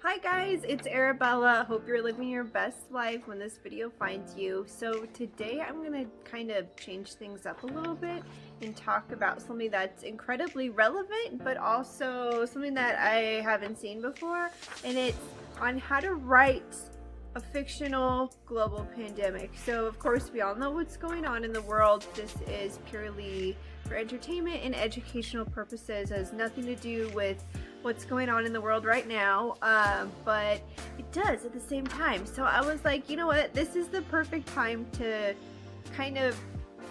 Hi guys, it's Arabella. Hope you're living your best life when this video finds you. So today I'm going to kind of change things up a little bit and talk about something that's incredibly relevant, but also something that I haven't seen before, and it's on how to write a fictional global pandemic. So of course we all know what's going on in the world. This is purely for entertainment and educational purposes. It has nothing to do with what's going on in the world right now, but it does at the same time. So I was like, you know what, this is the perfect time to kind of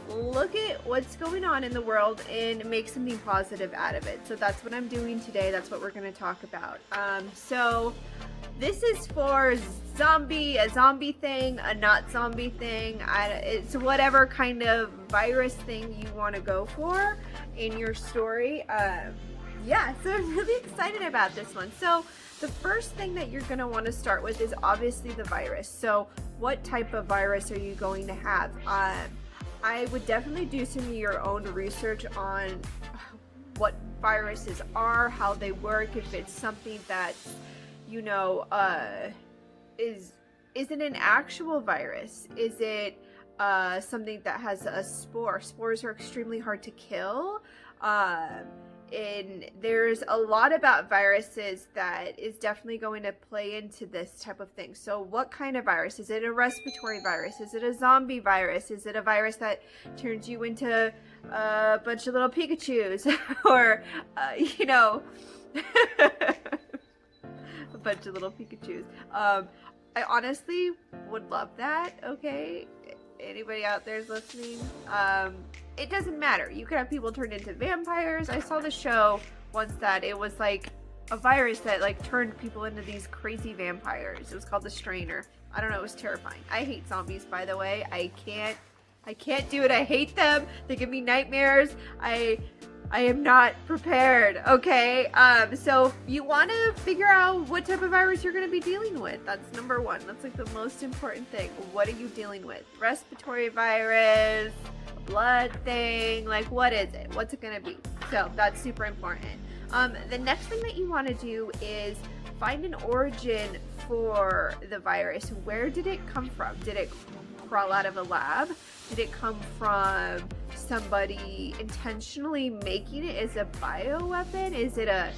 look at what's going on in the world and make something positive out of it. So that's what I'm doing today. That's what we're going to talk about. So this is for a zombie thing, a not zombie thing. It's whatever kind of virus thing you want to go for in your story. Yeah, so I'm really excited about this one. So the first thing that you're going to want to start with is obviously the virus. So what type of virus are you going to have? I would definitely do some of your own research on what viruses are, how they work, if it's something that, you know, is it an actual virus? Is it something that has a spore? Spores are extremely hard to kill. And there's a lot about viruses that is definitely going to play into this type of thing. So what kind of virus? Is it a respiratory virus? Is it a zombie virus? Is it a virus that turns you into a bunch of little Pikachus? Or, you know, a bunch of little Pikachus. I honestly would love that, okay? Anybody out there is listening? It doesn't matter. You could have people turned into vampires. I saw the show once that it was like a virus that like turned people into these crazy vampires. It was called the Strainer. I don't know, it was terrifying. I hate zombies, by the way. I can't do it. I hate them. They give me nightmares. I am not prepared, okay? So you want to figure out what type of virus you're going to be dealing with. That's number one. That's like the most important thing. What are you dealing with? Respiratory virus, a blood thing, like what is it? What's it going to be? So that's super important. The next thing that you want to do is find an origin for the virus. Where did it come from? Did it crawl out of a lab? Did it come from somebody intentionally making it as a bioweapon? Is it a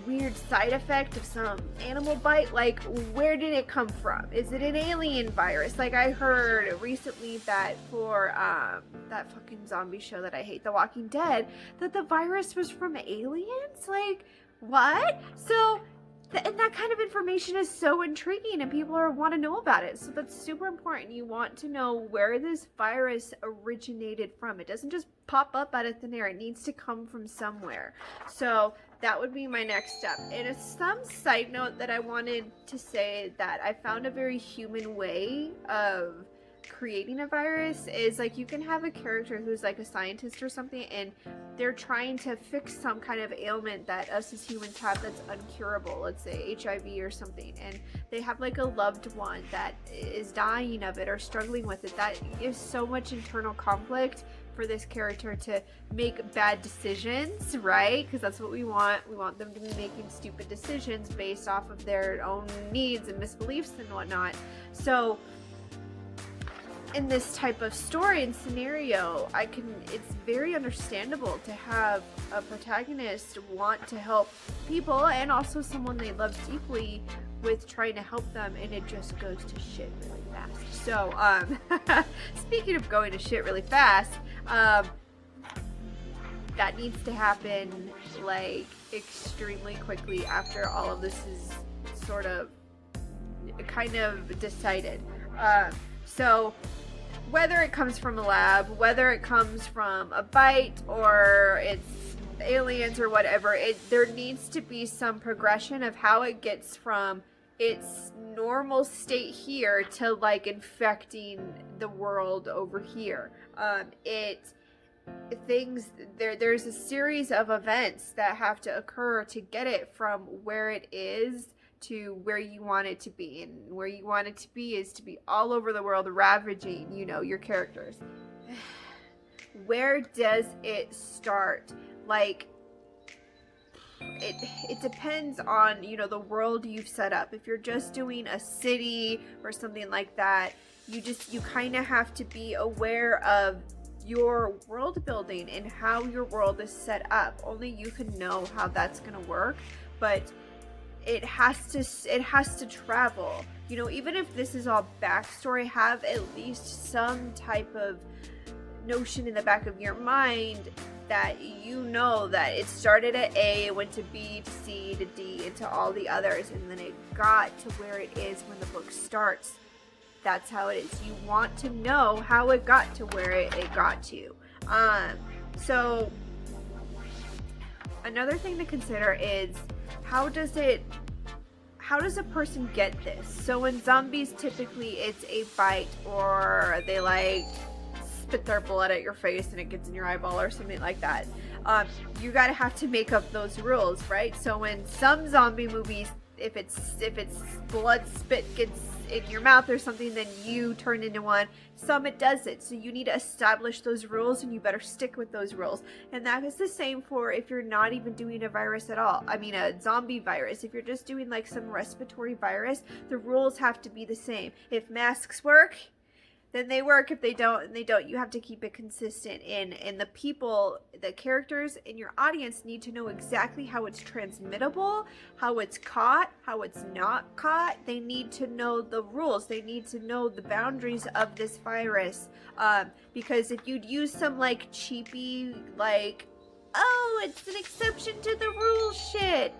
weird side effect of some animal bite? Like, where did it come from? Is it an alien virus? Like, I heard recently that for that fucking zombie show that I hate, The Walking Dead, that the virus was from aliens? Like, what? So and that kind of information is so intriguing and people want to know about it. So that's super important. You want to know where this virus originated from. It doesn't just pop up out of thin air. It needs to come from somewhere. So that would be my next step. And some side note that I wanted to say that I found a very human way of creating a virus is like you can have a character who's like a scientist or something and they're trying to fix some kind of ailment that us as humans have that's uncurable, let's say HIV or something, and they have like a loved one that is dying of it or struggling with it. That gives so much internal conflict for this character to make bad decisions, right? Because that's what we want. We want them to be making stupid decisions based off of their own needs and misbeliefs and whatnot. So in this type of story and scenario, it's very understandable to have a protagonist want to help people and also someone they love deeply with trying to help them, and it just goes to shit really fast. So, speaking of going to shit really fast, that needs to happen like extremely quickly after all of this is sort of kind of decided. So whether it comes from a lab, whether it comes from a bite or it's aliens or whatever, there needs to be some progression of how it gets from its normal state here to like infecting the world over here. There's a series of events that have to occur to get it from where it is to where you want it to be, and where you want it to be is to be all over the world ravaging, you know, your characters. Where does it start? Like, it depends on, you know, the world you've set up. If you're just doing a city or something like that, you kind of have to be aware of your world building and how your world is set up. Only you can know how that's going to work, but it has to travel. You know, even if this is all backstory, have at least some type of notion in the back of your mind that you know that it started at A, it went to B, to C, to D, and to all the others, and then it got to where it is when the book starts. That's how it is. You want to know how it got to where it got to. So another thing to consider is how does a person get this? So in zombies, typically it's a bite, or they like spit their blood at your face and it gets in your eyeball or something like that. You gotta have to make up those rules, right? So in some zombie movies, if it's blood spit gets in your mouth or something, then you turn into one. Some it doesn't. So you need to establish those rules, and you better stick with those rules. And that is the same for if you're not even doing a virus at all. I mean, a zombie virus. If you're just doing like some respiratory virus, the rules have to be the same. If masks work, then they work. If they don't, and they don't. You have to keep it consistent. And the people, the characters in your audience need to know exactly how it's transmittable, how it's caught, how it's not caught. They need to know the rules. They need to know the boundaries of this virus. Because if you'd use some like cheapy, like, oh, it's an exception to the rule shit,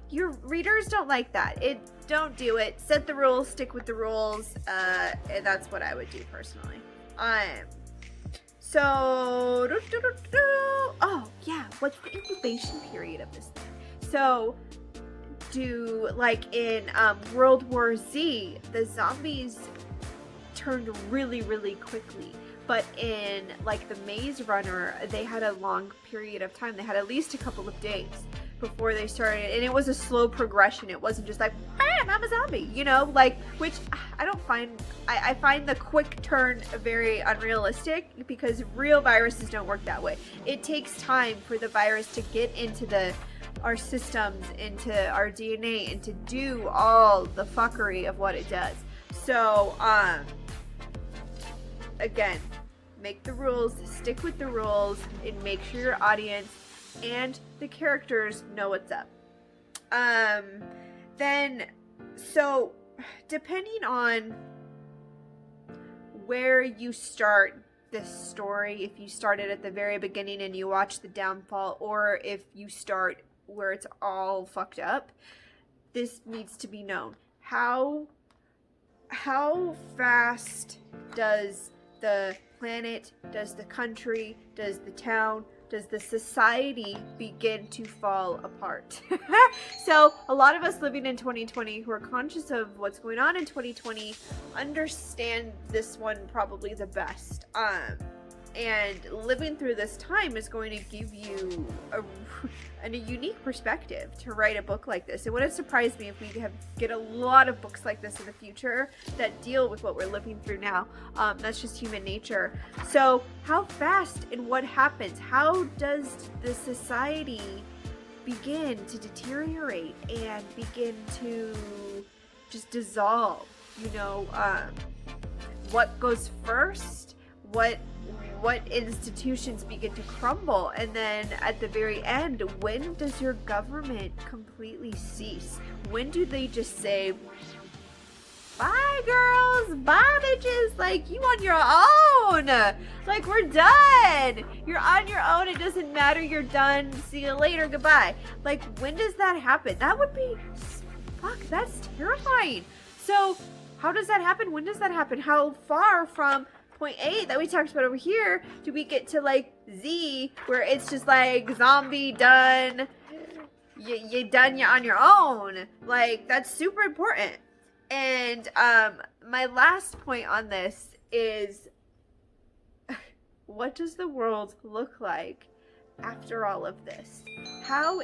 your readers don't like that. Don't do it. Set the rules, stick with the rules, and that's what I would do personally. So, oh yeah, what's the incubation period of this thing? So, like in World War Z, the zombies turned really, really quickly. But in like the Maze Runner, they had a long period of time. They had at least a couple of days before they started, and it was a slow progression. It wasn't just like, bam, I'm a zombie, you know, like, which I find the quick turn very unrealistic, because real viruses don't work that way. It takes time for the virus to get into our systems, into our DNA, and to do all the fuckery of what it does. So, again, make the rules, stick with the rules, and make sure your audience and the characters know what's up. Then, so, depending on where you start this story, if you start it at the very beginning and you watch the downfall, or if you start where it's all fucked up, this needs to be known. How fast does the planet, does the country, does the town, does the society begin to fall apart? So a lot of us living in 2020 who are conscious of what's going on in 2020 understand this one probably the best. And living through this time is going to give you a unique perspective to write a book like this. It wouldn't surprise me if we get a lot of books like this in the future that deal with what we're living through now. That's just human nature. So how fast and what happens? How does the society begin to deteriorate and begin to just dissolve? You know, what goes first? What institutions begin to crumble? And then at the very end, when does your government completely cease? When do they just say, bye girls, bye bitches, like, you on your own, like, we're done, you're on your own, it doesn't matter, you're done, see you later, goodbye? Like, when does that happen? That would be, fuck, that's terrifying. So how does that happen? When does that happen? How far from point A that we talked about over here do we get to like Z, where it's just like zombie done, you done, you're on your own? Like, that's super important. And my last point on this is, what does the world look like after all of this? How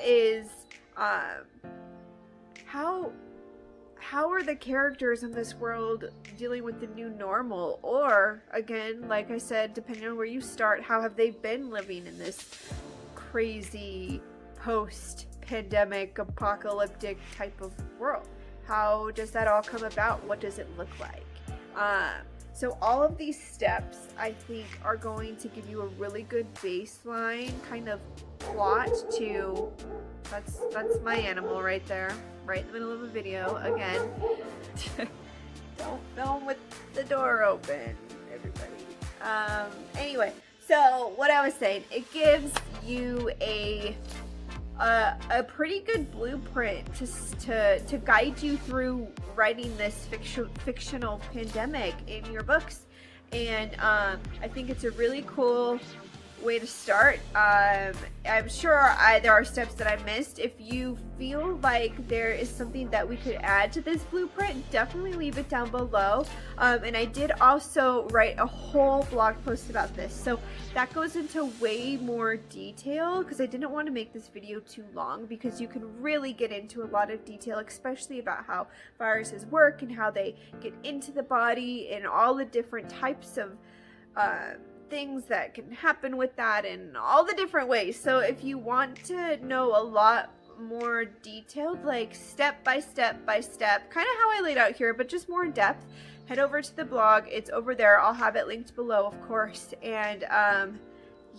are the characters in this world dealing with the new normal? Or, again, like I said, depending on where you start, how have they been living in this crazy post-pandemic pandemic, apocalyptic type of world. How does that all come about? What does it look like? So all of these steps, I think, are going to give you a really good baseline kind of plot to, that's my animal right there, right in the middle of a video, again. Don't film with the door open, everybody. Anyway, so what I was saying, it gives you a pretty good blueprint to guide you through writing this fictional pandemic in your books, and I think it's a really cool way to start. I'm sure there are steps that I missed. If you feel like there is something that we could add to this blueprint, definitely leave it down below. And I did also write a whole blog post about this, so that goes into way more detail because I didn't want to make this video too long, because you can really get into a lot of detail, especially about how viruses work and how they get into the body and all the different types of things that can happen with that and all the different ways. So if you want to know a lot more detailed, like step by step, kind of how I laid out here, but just more in depth, head over to the blog. It's over there. I'll have it linked below, of course. And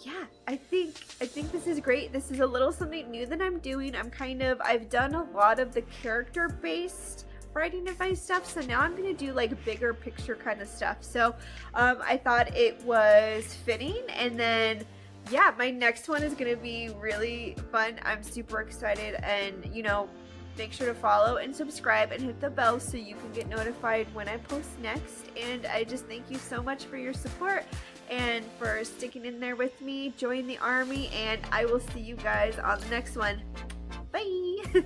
yeah, I think this is great. This is a little something new that I'm doing. I've done a lot of the character based writing of my stuff, so now I'm gonna do like bigger picture kind of stuff. So I thought it was fitting, and then yeah, my next one is gonna be really fun. I'm super excited, and you know, make sure to follow and subscribe and hit the bell so you can get notified when I post next. And I just thank you so much for your support and for sticking in there with me. Join the army, and I will see you guys on the next one. Bye.